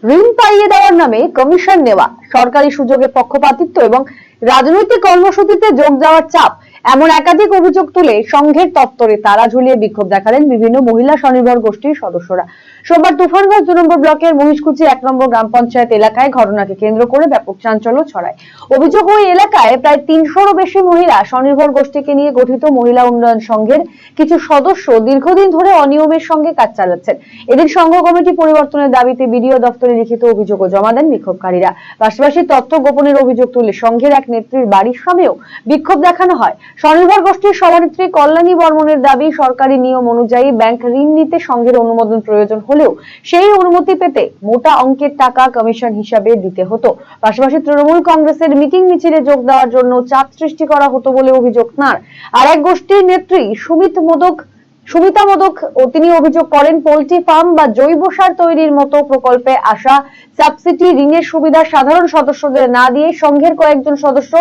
ঋণ পাইয়ে দেওয়ার নামে কমিশন নেওয়া, সরকারি সুযোগে পক্ষপাতিত্ব এবং রাজনৈতিক কর্মসূচিতে যোগ দেওয়ার চাপ, এমন একাধিক অভিযোগ তুলে সংঘের তত্ত্বরে তালা ঝুলিয়ে বিক্ষোভ দেখালেন বিভিন্ন মহিলা স্বনির্ভর গোষ্ঠীর সদস্যরা। সোমবার তুফানগঞ্জ 2 নম্বর ব্লকের মহিষকুচি 1 নম্বর গ্রাম পঞ্চায়েত এলাকায় ঘটনাকে কেন্দ্র করে ব্যাপক চাঞ্চল্য ছড়ায়। অভিযোগ, ওই এলাকায় প্রায় 300-রও বেশি মহিলা স্বনির্ভর গোষ্ঠীকে নিয়ে গঠিত মহিলা উন্নয়ন সংঘের কিছু সদস্য দীর্ঘদিন ধরে অনিয়মের সঙ্গে কাজ চালাচ্ছেন। এদিন সংঘ কমিটি পরিবর্তনের দাবিতে বিডিও দপ্তরে লিখিত অভিযোগও জমা দেন বিক্ষোভকারীরা। পাশাপাশি তথ্য গোপনের অভিযোগ তুলে সংঘের এক নেত্রীর বাড়ির সামনেও বিক্ষোভ দেখানো হয়। স্বনির্ভর গোষ্ঠীর সভানেত্রী কল্যাণী বর্মনের দাবি, সরকারি নিয়ম অনুযায়ী ব্যাংক ঋণ নিতে সংঘের অনুমোদন প্রয়োজন হলেও সেই অনুমতি পেতে মোটা অঙ্কের টাকা কমিশন হিসাবে দিতে হতো। পাশাপাশি তৃণমূল কংগ্রেসের মিটিং মিছিলে যোগ দেওয়ার জন্য চাপ সৃষ্টি করা হতো বলে অভিযোগ তাঁর। আর এক গোষ্ঠীর নেত্রী সুমিতা মোদক তিনি অভিযোগ করেন, পোল্ট্রি ফার্ম বা জৈব সার তৈরির মতো প্রকল্পে আসা সাবসিডি ঋণের সুবিধা সাধারণ সদস্যদের না দিয়ে সংঘের কয়েকজন সদস্য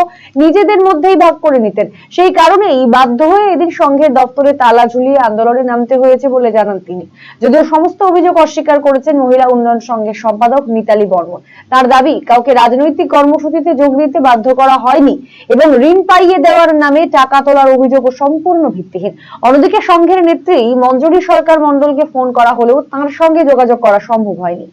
নিজেদের মধ্যেই ভাগ করে নিতেন। সেই কারণেই বাধ্য হয়ে এদিন সংঘের দপ্তরে তালা ঝুলিয়ে আন্দোলনে নামতে হয়েছে বলে জানান তিনি। যদিও সমস্ত অভিযোগ অস্বীকার করেছেন মহিলা উন্নয়ন সংঘের সম্পাদক মিতালি বর্মন। তার দাবি, কাউকে রাজনৈতিক কর্মসূচিতে যোগ দিতে বাধ্য করা হয়নি এবং ঋণ পাইয়ে দেওয়ার নামে টাকা তোলার অভিযোগও সম্পূর্ণ ভিত্তিহীন। অন্যদিকে সংঘের নেত্রী মঞ্জুরি সরকার মণ্ডলকে ফোন করা হলেও তার সঙ্গে যোগাযোগ করা সম্ভব হয়নি।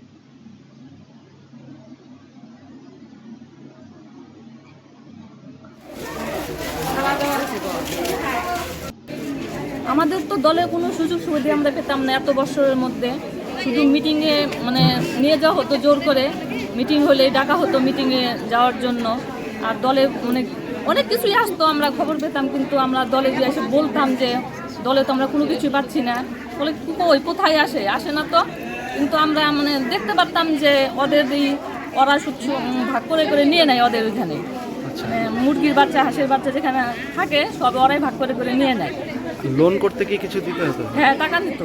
আমাদের তো দলে কোনো সুযোগ সুবিধা আমরা পেতাম না এত বছরের মধ্যে। শুধু মিটিংয়ে নিয়ে যাওয়া হতো, জোর করে মিটিং হলে ডাকা হতো মিটিংয়ে যাওয়ার জন্য। আর দলে অনেক কিছুই আসতো, আমরা খবর পেতাম, কিন্তু আমরা দলে গিয়ে এসে বলতাম যে দলে তো আমরা কোনো কিছুই পাচ্ছি না। বলে ওই কোথায় আসে না তো। কিন্তু আমরা দেখতে পারতাম যে ওরা ভাগ করে নিয়ে নেয় ওদের ওইখানে। মুরগির বাচ্চা, হাঁসের বাচ্চা যেখানে থাকে সব ওরাই ভাগ করে নিয়ে নেয়। লোন করতে কি কিছু দিতে হতো? হ্যাঁ, টাকা নিত,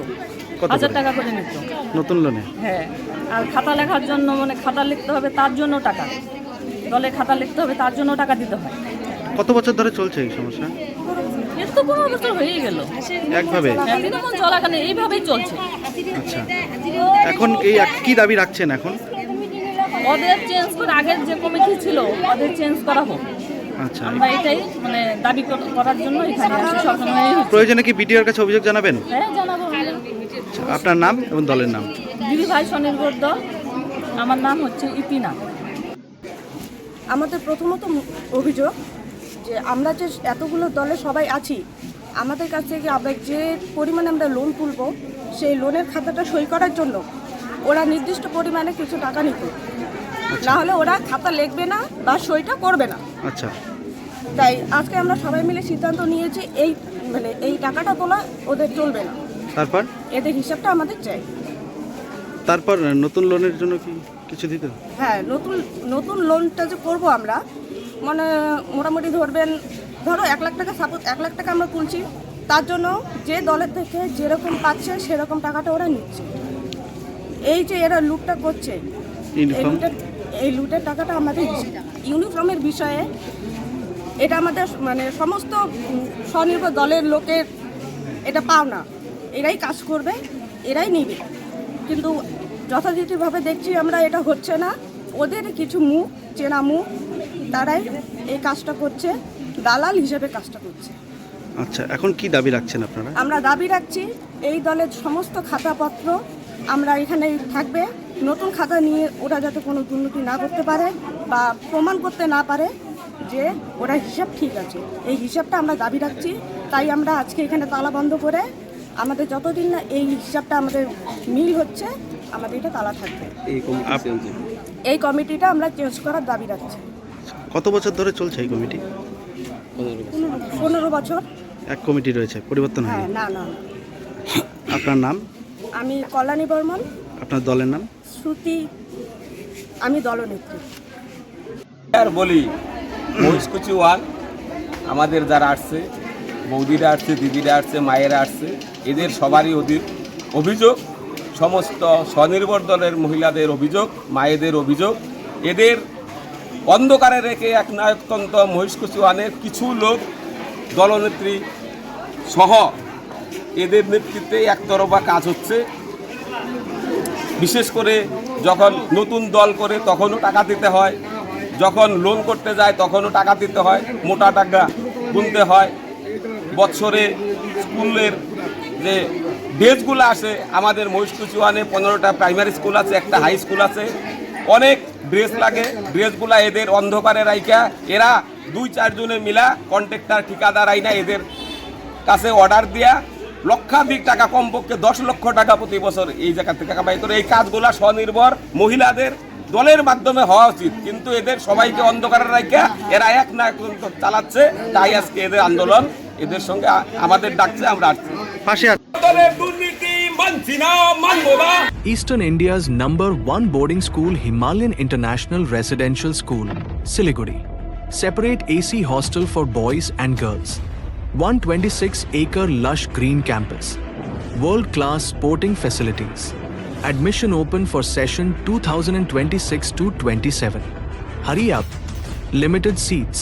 1000 টাকা করে নিত নতুন লোনে। হ্যাঁ, আর খাতা লেখার জন্য খাতা লিখতে হবে তার জন্য টাকা, দলে খাতা লিখতে হবে তার জন্য টাকা দিতে হয়। কত বছর ধরে চলছে এই সমস্যা? এর তো 15 বছর হয়েই গেল একভাবে। তৃণমূল চলাকালীন এইভাবেই চলছে। আচ্ছা, এখন এই কি দাবি রাখছেন এখন? ওদের চেঞ্জ করে, আগের যে কমিটি ছিল ওদের চেঞ্জ করা হোক। আচ্ছা, আমরা এটাই দাবি করার জন্য এখানে আসি সবসময়। প্রয়োজনে কি বিডিওর কাছে অভিযোগ জানাবেন? হ্যাঁ, জানাবো। আপনার নাম এবং দলের নাম? দিদি ভাই স্বনির্ভর দল। আমার নাম হচ্ছে ইতিনা। আমাদের প্রথমত অভিযোগ যে আমরা যে এতগুলো দলে সবাই আছি, আমাদের কাছ থেকে আমরা যে পরিমাণে আমরা লোন তুলব, সেই লোনের খাতাটা সই করার জন্য ওরা নির্দিষ্ট পরিমাণে কিছু টাকা নিত, না হলে ওরা খাতা লিখবে না বা সইটা করবে না। আচ্ছা, তাই আজকে আমরা সবাই মিলে সিদ্ধান্ত নিয়েছি এই টাকাটা তোলা ওদের চলবে না। তারপর এদের হিসাবটা আমাদের চাই। তারপর নতুন লোনের জন্য কি কিছু দিতে? হ্যাঁ, নতুন লোনটা যে করবো আমরা মোটামুটি ধরো 1 লাখ টাকা, সাপোজ 1 লাখ টাকা আমরা তুলছি, তার জন্য যে দলের থেকে যেরকম পাচ্ছে সেরকম টাকাটা ওরা নিচ্ছে। এই যে এরা লুটটা করছে, এই লুটের টাকাটা আমাদের ইউনিফর্মের বিষয়ে এটা আমাদের সমস্ত স্বনির্ভর দলের লোকের এটা পাওনা। এরাই কাজ করবে, এরাই নিবে, কিন্তু যথাযথভাবে দেখছি আমরা এটা হচ্ছে না। ওদের কিছু চেনা মুখ তারাই এই কাজটা করছে, দালাল হিসেবে কাজটা করছে। আচ্ছা, এখন কি দাবি রাখছেন আপনারা? আমরা দাবি রাখছি এই দলের সমস্ত খাতাপত্র আমরা এখানে থাকবে, নতুন খাতা নিয়ে ওরা যাতে কোনো দুর্নীতি না করতে পারে বা প্রমাণ করতে না পারে যে ওরা হিসাব ঠিক আছে, এই হিসাবটা আমরা দাবি রাখছি। তাই আমরা আজকে এখানে তালা বন্ধ করে আমাদের যতদিন না এই হিসাবটা আমাদের মিল হচ্ছে, আমাদের এটা তালা থাকবে। এই কমিটিটা আমরা চেঞ্জ করার দাবি রাখছি। কত বছর ধরে চলছে এই কমিটি? 15 বছর। এক কমিটি রয়েছে, পরিবর্তন হয়নি? হ্যাঁ, না। আপনার নাম? আমি কল্যাণী বর্মন। আপনার দলের নাম? শ্রুতি, আমি দলনেত্রী। আর বলি, মহিষকুচি 1 আমাদের যারা আসছে, বৌদিরা আসছে, দিদিরা আসছে, মায়েরা আসছে, এদের সবারই অভিযোগ, সমস্ত স্বনির্ভর দলের মহিলাদের অভিযোগ, মায়েদের অভিযোগ, এদের অন্ধকারে রেখে এক নায়কতন্ত্র মহিষকুচি 1-এর কিছু লোক দলনেত্রী সহ এদের নেতৃত্বে একতরফা কাজ হচ্ছে। বিশেষ করে যখন নতুন দল করে তখনও টাকা দিতে হয়, যখন লোন করতে যায় তখনও টাকা দিতে হয়, মোটা টাকা গুনতে হয়। বৎসরে স্কুলের যে ড্রেসগুলো আসে, আমাদের মহিষকুচি ওয়ানে 15টা প্রাইমারি স্কুল আছে, একটা হাই স্কুল আছে, অনেক ড্রেস লাগে। ড্রেসগুলা এদের অন্ধকারে রাইখা এরা 2-4 জনে মিলা কন্ট্রাক্টর ঠিকাদার আইনা এদের কাছে অর্ডার দিয়া লক্ষাধিক টাকা, কমপক্ষে 10 লক্ষ টাকা প্রতি বছর এই জায়গা থেকে কামাই করে। এই কাজগুলা স্বনির্ভর মহিলাদের দলের মাধ্যমে হওয়া উচিত, কিন্তু এদের সবাইকে অন্ধকারে রাখা এরা এক না চালাচ্ছে। তাই আজকে এদের আন্দোলন, এদের সঙ্গে আমাদের ডাকছে, আমরা আসছি। পাশে আর Eastern India's #1 boarding school, Himalayan International Residential School, Siliguri. Separate AC hostel for boys and girls. 126-acre lush green campus. World-class sporting facilities. Admission open for session 2026 to 27. Hurry up. Limited seats.